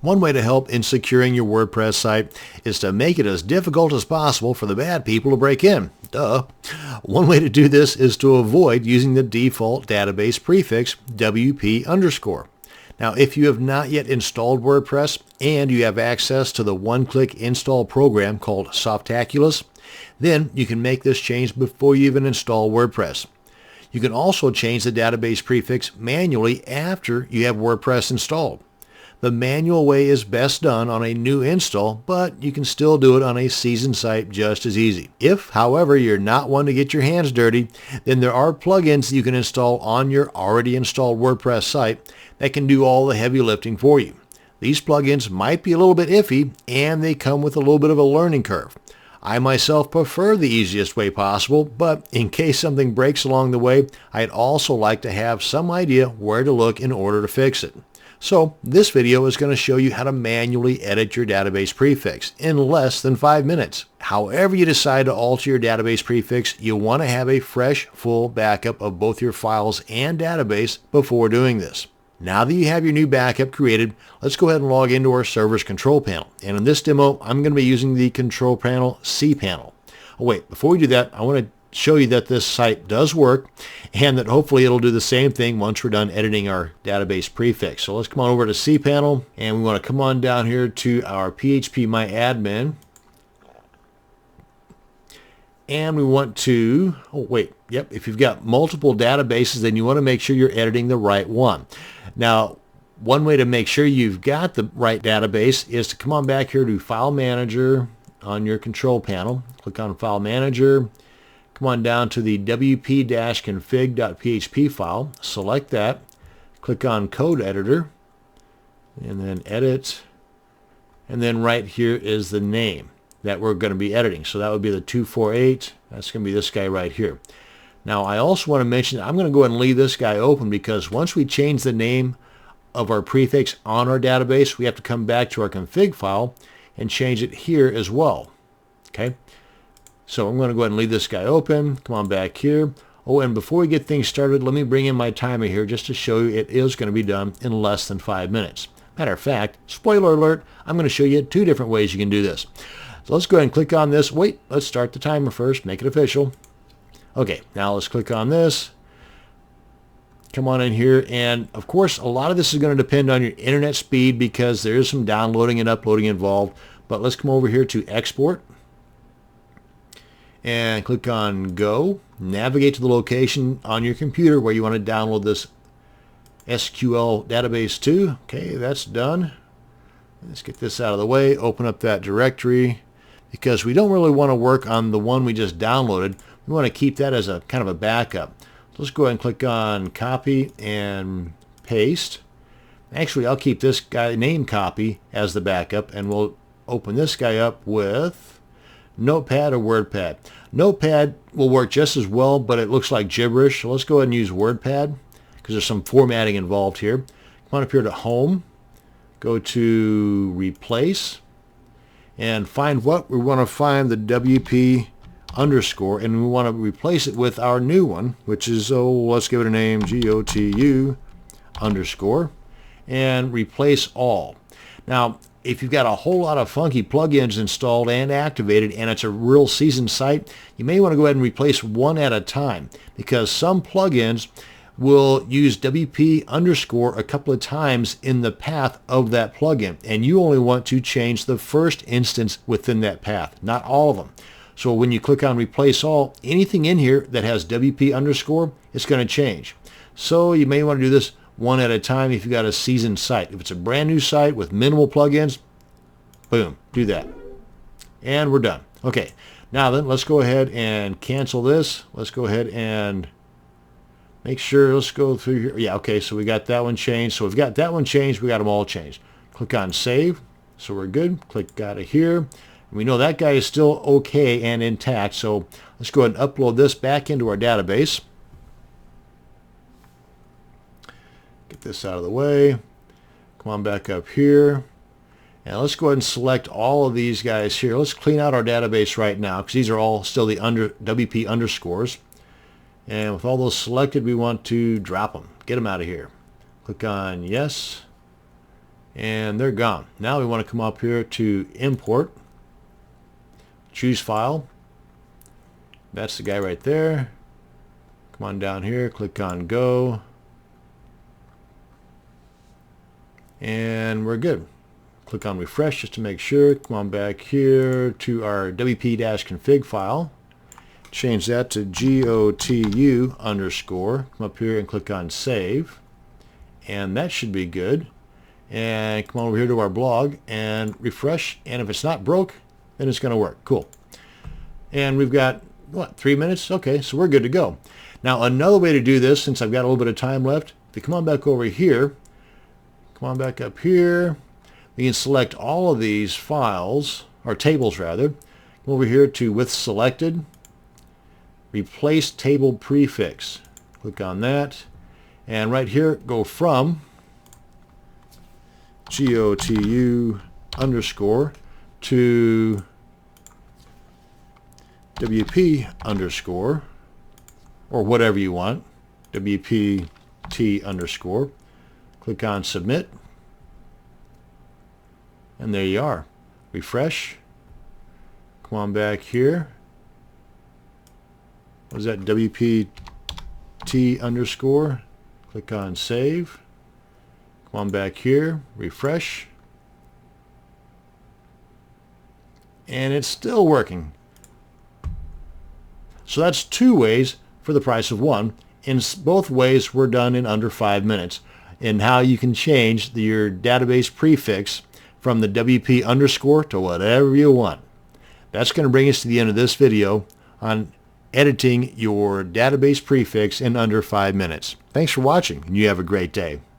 One way to help in securing your WordPress site is to make it as difficult as possible for the bad people to break in. Duh. One way to do this is to avoid using the default database prefix WP_. Now, if you have not yet installed WordPress and you have access to the one-click install program called Softaculous, then you can make this change before you even install WordPress. You can also change the database prefix manually after you have WordPress installed. The manual way is best done on a new install, but you can still do it on a seasoned site just as easy. If, however, you're not one to get your hands dirty, then there are plugins that you can install on your already installed WordPress site that can do all the heavy lifting for you. These plugins might be a little bit iffy, and they come with a little bit of a learning curve. I myself prefer the easiest way possible, but in case something breaks along the way, I'd also like to have some idea where to look in order to fix it. So this video is going to show you how to manually edit your database prefix in less than 5 minutes. However you decide to alter your database prefix, you want to have a fresh, full backup of both your files and database before doing this. Now that you have your new backup created, let's go ahead and log into our server's control panel. And in this demo, I'm going to be using the control panel cPanel. Oh wait, before we do that, I want to show you that this site does work and that hopefully it'll do the same thing once we're done editing our database prefix. So let's come on over to cPanel, and we want to come on down here to our phpMyAdmin, and we want to, if you've got multiple databases, then you want to make sure you're editing the right one. Now, one way to make sure you've got the right database is to come on back here to File Manager on your control panel, click on File Manager, come on down to the wp-config.php file, select that, click on Code Editor, and then Edit, and then right here is the name that we're going to be editing. So that would be the 248, that's going to be this guy right here. Now I also want to mention I'm going to go ahead and leave this guy open because once we change the name of our prefix on our database, we have to come back to our config file and change it here as well. Okay? So I'm going to go ahead and leave this guy open. Come on back here. Oh, and before we get things started, let me bring in my timer here just to show you it is going to be done in less than 5 minutes. Matter of fact, spoiler alert, I'm going to show you 2 different ways you can do this. So let's go ahead and click on this. Wait, let's start the timer first, make it official. Okay, now let's click on this. Come on in here, and of course a lot of this is going to depend on your internet speed because there is some downloading and uploading involved. But let's come over here to Export and click on Go. Navigate to the location on your computer where you want to download this SQL database to. Okay, that's done. Let's get this out of the way. Open up that directory because we don't really want to work on the one we just downloaded. We want to keep that as a kind of a backup. So let's go ahead and click on Copy and Paste. Actually, I'll keep this guy name copy as the backup, and we'll open this guy up with Notepad or WordPad. Notepad will work just as well, but it looks like gibberish. So let's go ahead and use WordPad because there's some formatting involved here. Come on up here to Home, go to Replace, and find what we want to find, the WP_, and we want to replace it with our new one, which is, let's give it a name, GOTU_, and replace all. Now, if you've got a whole lot of funky plugins installed and activated and it's a real seasoned site, you may want to go ahead and replace one at a time because some plugins will use WP_ a couple of times in the path of that plugin, and you only want to change the first instance within that path, not all of them. So when you click on Replace All, anything in here that has WP_, it's going to change. So you may want to do this one at a time if you've got a seasoned site. If it's a brand new site with minimal plugins, boom, do that. And we're done. Okay, now then let's go ahead and cancel this. Let's go ahead and make sure, let's go through here. Yeah, okay, so we got that one changed. So we've got that one changed, we got them all changed. Click on Save, so we're good. Click out of here. We know that guy is still okay and intact, so let's go ahead and upload this back into our database. Get this out of the way. Come on back up here. And let's go ahead and select all of these guys here. Let's clean out our database right now because these are all still the WP_. And with all those selected, we want to drop them. Get them out of here. Click on Yes. and they're gone. Now we want to come up here to import, choose file. That's the guy right there. Come on down here, click on go, and we're good. Click on refresh just to make sure. Come on back here to our wp-config file. Change that to GOTU underscore. Come up here and click on save, and that should be good. And come over here to our blog and refresh, and if it's not broke, then it's going to work. Cool. And we've got, what, 3 minutes? Okay, so we're good to go. Now another way to do this, since I've got a little bit of time left, if you come on back over here, come on back up here, we can select all of these files, or tables rather. Come over here to with selected, replace table prefix. Click on that, and right here go from GOTU underscore to WP underscore, or whatever you want, WPT underscore. Click on submit, and there you are. Refresh. Come on back here. What is that? WPT underscore. Click on save. Come on back here. Refresh. And it's still working. So that's 2 ways for the price of 1. In both ways were done in under 5 minutes. And how you can change your database prefix from the WP underscore to whatever you want. That's going to bring us to the end of this video on editing your database prefix in under 5 minutes. Thanks for watching, and you have a great day.